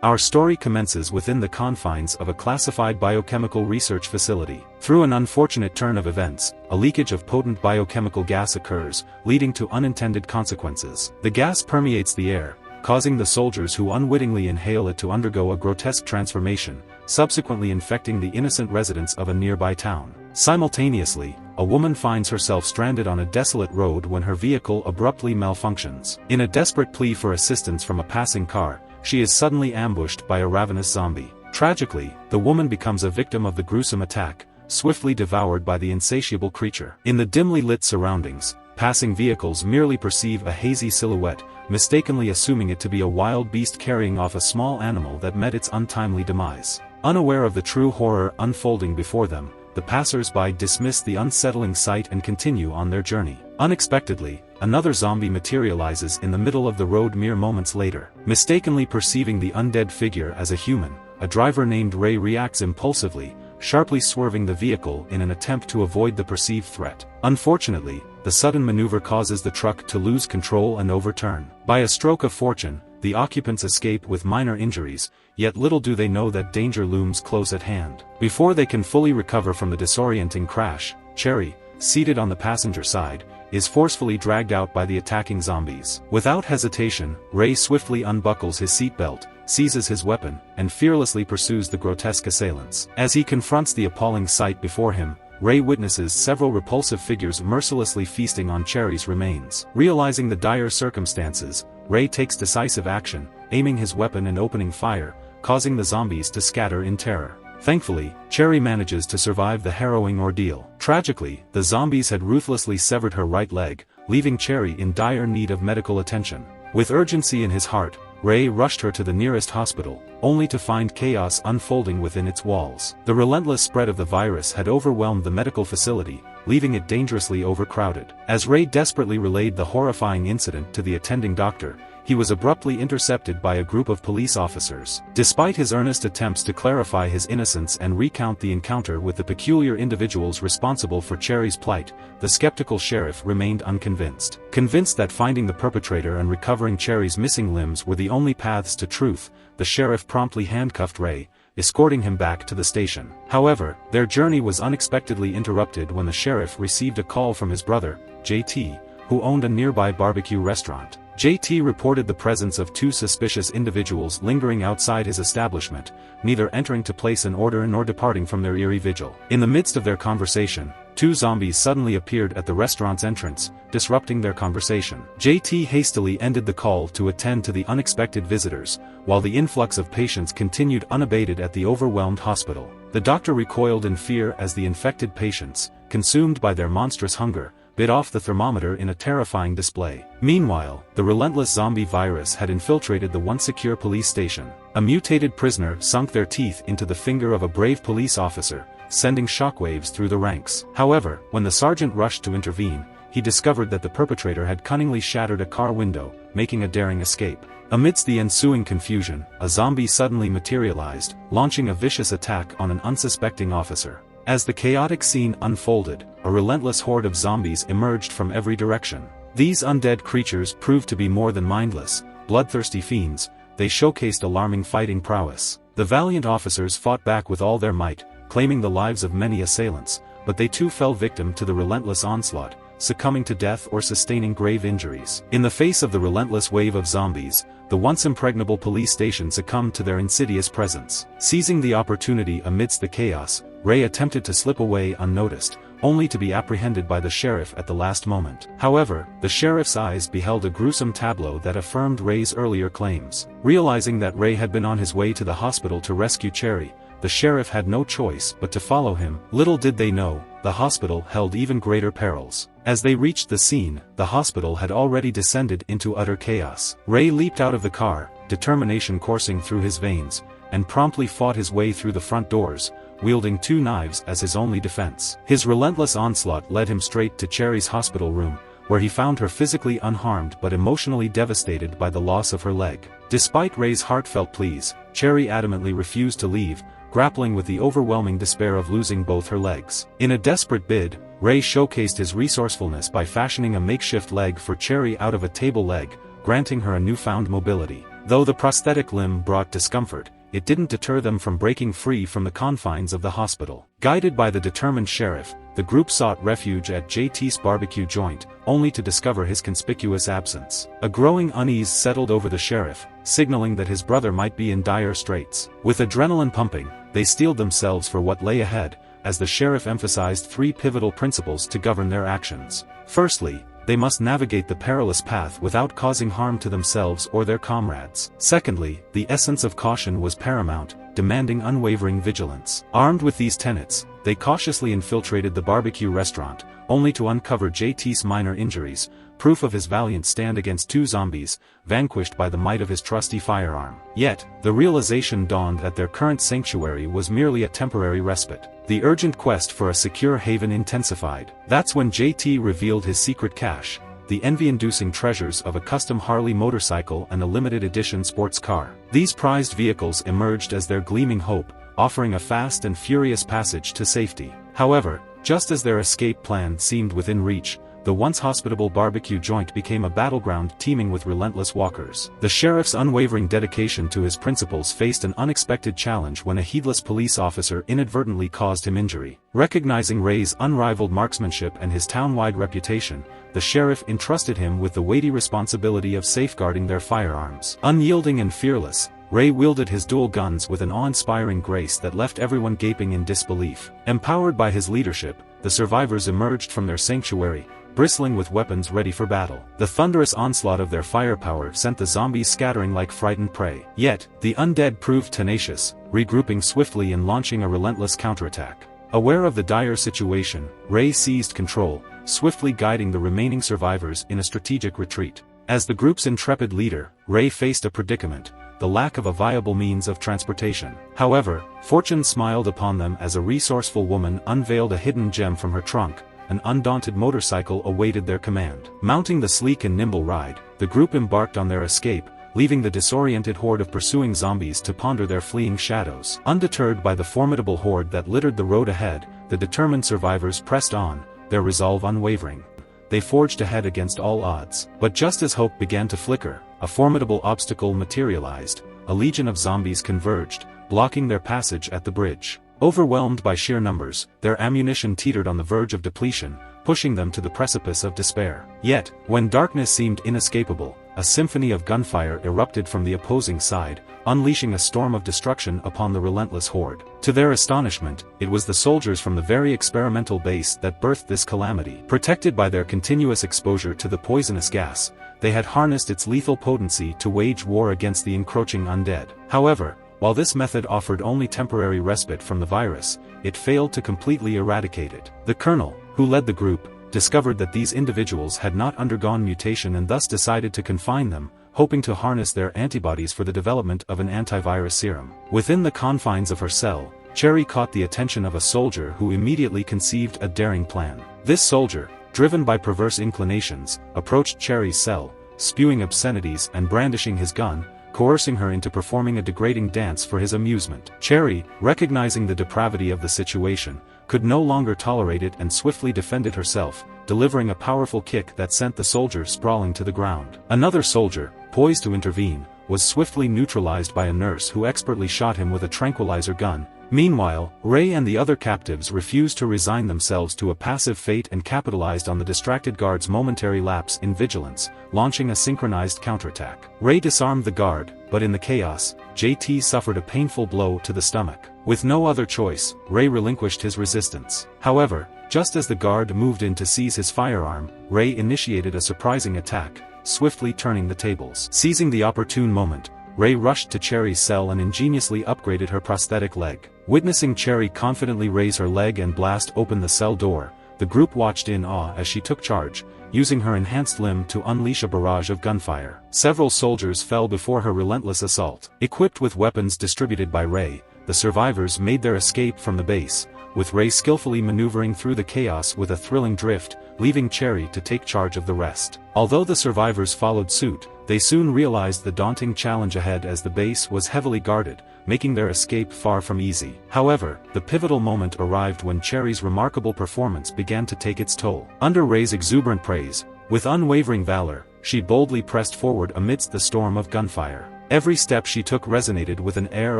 Our story commences within the confines of a classified biochemical research facility. Through an unfortunate turn of events, a leakage of potent biochemical gas occurs, leading to unintended consequences. The gas permeates the air, causing the soldiers who unwittingly inhale it to undergo a grotesque transformation, subsequently infecting the innocent residents of a nearby town. Simultaneously, a woman finds herself stranded on a desolate road when her vehicle abruptly malfunctions. In a desperate plea for assistance from a passing car, she is suddenly ambushed by a ravenous zombie. Tragically, the woman becomes a victim of the gruesome attack, swiftly devoured by the insatiable creature. In the dimly lit surroundings, passing vehicles merely perceive a hazy silhouette, mistakenly assuming it to be a wild beast carrying off a small animal that met its untimely demise. Unaware of the true horror unfolding before them, the passers-by dismiss the unsettling sight and continue on their journey. Unexpectedly, another zombie materializes in the middle of the road mere moments later. Mistakenly perceiving the undead figure as a human, a driver named Ray reacts impulsively, sharply swerving the vehicle in an attempt to avoid the perceived threat. Unfortunately, the sudden maneuver causes the truck to lose control and overturn. By a stroke of fortune, the occupants escape with minor injuries, yet little do they know that danger looms close at hand. Before they can fully recover from the disorienting crash, Cherry, seated on the passenger side, is forcefully dragged out by the attacking zombies. Without hesitation, Ray swiftly unbuckles his seatbelt, seizes his weapon, and fearlessly pursues the grotesque assailants. As he confronts the appalling sight before him, Ray witnesses several repulsive figures mercilessly feasting on Cherry's remains. Realizing the dire circumstances, Ray takes decisive action, aiming his weapon and opening fire, causing the zombies to scatter in terror. Thankfully, Cherry manages to survive the harrowing ordeal. Tragically, the zombies had ruthlessly severed her right leg, leaving Cherry in dire need of medical attention. With urgency in his heart, Ray rushed her to the nearest hospital, only to find chaos unfolding within its walls. The relentless spread of the virus had overwhelmed the medical facility, leaving it dangerously overcrowded. As Ray desperately relayed the horrifying incident to the attending doctor, he was abruptly intercepted by a group of police officers. Despite his earnest attempts to clarify his innocence and recount the encounter with the peculiar individuals responsible for Cherry's plight, the skeptical sheriff remained unconvinced. Convinced that finding the perpetrator and recovering Cherry's missing limbs were the only paths to truth, the sheriff promptly handcuffed Ray, escorting him back to the station. However, their journey was unexpectedly interrupted when the sheriff received a call from his brother, JT, who owned a nearby barbecue restaurant. JT reported the presence of two suspicious individuals lingering outside his establishment, neither entering to place an order nor departing from their eerie vigil. In the midst of their conversation, two zombies suddenly appeared at the restaurant's entrance, disrupting their conversation. JT hastily ended the call to attend to the unexpected visitors, while the influx of patients continued unabated at the overwhelmed hospital. The doctor recoiled in fear as the infected patients, consumed by their monstrous hunger, bit off the thermometer in a terrifying display. Meanwhile, the relentless zombie virus had infiltrated the once secure police station. A mutated prisoner sunk their teeth into the finger of a brave police officer, sending shockwaves through the ranks. However, when the sergeant rushed to intervene, he discovered that the perpetrator had cunningly shattered a car window, making a daring escape. Amidst the ensuing confusion, a zombie suddenly materialized, launching a vicious attack on an unsuspecting officer. As the chaotic scene unfolded, a relentless horde of zombies emerged from every direction. These undead creatures proved to be more than mindless, bloodthirsty fiends. They showcased alarming fighting prowess. The valiant officers fought back with all their might, claiming the lives of many assailants, but they too fell victim to the relentless onslaught, succumbing to death or sustaining grave injuries. In the face of the relentless wave of zombies, the once impregnable police station succumbed to their insidious presence. Seizing the opportunity amidst the chaos, Ray attempted to slip away unnoticed, only to be apprehended by the sheriff at the last moment. However, the sheriff's eyes beheld a gruesome tableau that affirmed Ray's earlier claims. Realizing that Ray had been on his way to the hospital to rescue Cherry, the sheriff had no choice but to follow him. Little did they know, the hospital held even greater perils. As they reached the scene, the hospital had already descended into utter chaos. Ray leaped out of the car, determination coursing through his veins, and promptly fought his way through the front doors, wielding two knives as his only defense. His relentless onslaught led him straight to Cherry's hospital room, where he found her physically unharmed but emotionally devastated by the loss of her leg. Despite Ray's heartfelt pleas, Cherry adamantly refused to leave, grappling with the overwhelming despair of losing both her legs. In a desperate bid, Ray showcased his resourcefulness by fashioning a makeshift leg for Cherry out of a table leg, granting her a newfound mobility. Though the prosthetic limb brought discomfort, it didn't deter them from breaking free from the confines of the hospital. Guided by the determined sheriff, the group sought refuge at JT's barbecue joint, only to discover his conspicuous absence. A growing unease settled over the sheriff, signaling that his brother might be in dire straits. With adrenaline pumping, they steeled themselves for what lay ahead, as the sheriff emphasized 3 pivotal principles to govern their actions. Firstly, they must navigate the perilous path without causing harm to themselves or their comrades. Secondly, the essence of caution was paramount, demanding unwavering vigilance. Armed with these tenets, they cautiously infiltrated the barbecue restaurant, only to uncover JT's minor injuries, proof of his valiant stand against 2 zombies, vanquished by the might of his trusty firearm. Yet, the realization dawned that their current sanctuary was merely a temporary respite. The urgent quest for a secure haven intensified. That's when JT revealed his secret cache, the envy-inducing treasures of a custom Harley motorcycle and a limited edition sports car. These prized vehicles emerged as their gleaming hope, offering a fast and furious passage to safety. However, just as their escape plan seemed within reach, the once hospitable barbecue joint became a battleground teeming with relentless walkers. The sheriff's unwavering dedication to his principles faced an unexpected challenge when a heedless police officer inadvertently caused him injury. Recognizing Ray's unrivaled marksmanship and his town-wide reputation, the sheriff entrusted him with the weighty responsibility of safeguarding their firearms. Unyielding and fearless, Ray wielded his dual guns with an awe-inspiring grace that left everyone gaping in disbelief. Empowered by his leadership, the survivors emerged from their sanctuary, bristling with weapons ready for battle. The thunderous onslaught of their firepower sent the zombies scattering like frightened prey. Yet, the undead proved tenacious, regrouping swiftly and launching a relentless counterattack. Aware of the dire situation, Ray seized control, swiftly guiding the remaining survivors in a strategic retreat. As the group's intrepid leader, Ray faced a predicament: the lack of a viable means of transportation. However, fortune smiled upon them as a resourceful woman unveiled a hidden gem from her trunk. An undaunted motorcycle awaited their command. Mounting the sleek and nimble ride, the group embarked on their escape, leaving the disoriented horde of pursuing zombies to ponder their fleeing shadows. Undeterred by the formidable horde that littered the road ahead, the determined survivors pressed on, their resolve unwavering. They forged ahead against all odds. But just as hope began to flicker, a formidable obstacle materialized. A legion of zombies converged, blocking their passage at the bridge. Overwhelmed by sheer numbers, their ammunition teetered on the verge of depletion, pushing them to the precipice of despair. Yet, when darkness seemed inescapable, a symphony of gunfire erupted from the opposing side, unleashing a storm of destruction upon the relentless horde. To their astonishment, it was the soldiers from the very experimental base that birthed this calamity. Protected by their continuous exposure to the poisonous gas, they had harnessed its lethal potency to wage war against the encroaching undead. However, while this method offered only temporary respite from the virus, it failed to completely eradicate it. The colonel, who led the group, discovered that these individuals had not undergone mutation and thus decided to confine them, hoping to harness their antibodies for the development of an antivirus serum. Within the confines of her cell, Cherry caught the attention of a soldier who immediately conceived a daring plan. This soldier, driven by perverse inclinations, approached Cherry's cell, spewing obscenities and brandishing his gun, coercing her into performing a degrading dance for his amusement. Cherry, recognizing the depravity of the situation, could no longer tolerate it and swiftly defended herself, delivering a powerful kick that sent the soldier sprawling to the ground. Another soldier, poised to intervene, was swiftly neutralized by a nurse who expertly shot him with a tranquilizer gun. Meanwhile, Ray and the other captives refused to resign themselves to a passive fate and capitalized on the distracted guard's momentary lapse in vigilance, launching a synchronized counterattack. Ray disarmed the guard, but in the chaos, JT suffered a painful blow to the stomach. With no other choice, Ray relinquished his resistance. However, just as the guard moved in to seize his firearm, Ray initiated a surprising attack, swiftly turning the tables. Seizing the opportune moment, Ray rushed to Cherry's cell and ingeniously upgraded her prosthetic leg. Witnessing Cherry confidently raise her leg and blast open the cell door, the group watched in awe as she took charge, using her enhanced limb to unleash a barrage of gunfire. Several soldiers fell before her relentless assault. Equipped with weapons distributed by Ray, the survivors made their escape from the base, with Ray skillfully maneuvering through the chaos with a thrilling drift, leaving Cherry to take charge of the rest. Although the survivors followed suit, they soon realized the daunting challenge ahead as the base was heavily guarded, making their escape far from easy. However, the pivotal moment arrived when Cherry's remarkable performance began to take its toll. Under Ray's exuberant praise, with unwavering valor, she boldly pressed forward amidst the storm of gunfire. Every step she took resonated with an air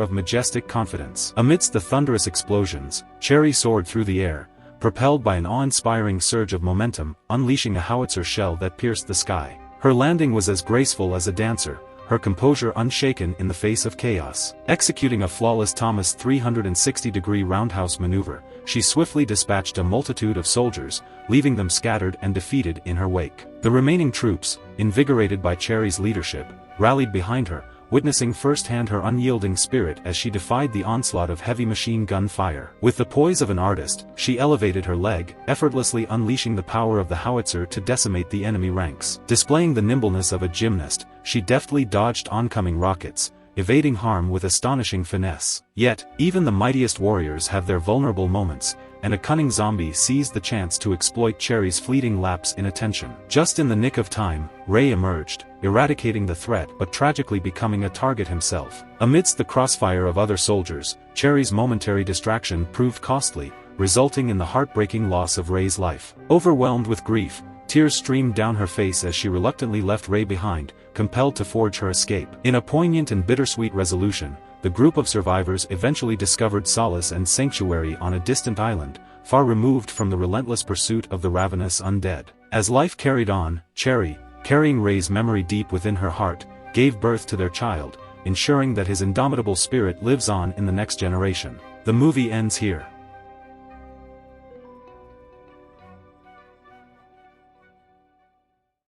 of majestic confidence. Amidst the thunderous explosions, Cherry soared through the air, propelled by an awe-inspiring surge of momentum, unleashing a howitzer shell that pierced the sky. Her landing was as graceful as a dancer, her composure unshaken in the face of chaos. Executing a flawless Thomas 360-degree roundhouse maneuver, she swiftly dispatched a multitude of soldiers, leaving them scattered and defeated in her wake. The remaining troops, invigorated by Cherry's leadership, rallied behind her, witnessing firsthand her unyielding spirit as she defied the onslaught of heavy machine gun fire. With the poise of an artist, she elevated her leg, effortlessly unleashing the power of the howitzer to decimate the enemy ranks. Displaying the nimbleness of a gymnast, she deftly dodged oncoming rockets, evading harm with astonishing finesse. Yet, even the mightiest warriors have their vulnerable moments, and a cunning zombie seized the chance to exploit Cherry's fleeting lapse in attention. Just in the nick of time, Ray emerged, eradicating the threat but tragically becoming a target himself. Amidst the crossfire of other soldiers, Cherry's momentary distraction proved costly, resulting in the heartbreaking loss of Ray's life. Overwhelmed with grief, tears streamed down her face as she reluctantly left Ray behind, compelled to forge her escape. In a poignant and bittersweet resolution, the group of survivors eventually discovered solace and sanctuary on a distant island, far removed from the relentless pursuit of the ravenous undead. As life carried on, Cherry, carrying Ray's memory deep within her heart, gave birth to their child, ensuring that his indomitable spirit lives on in the next generation. The movie ends here.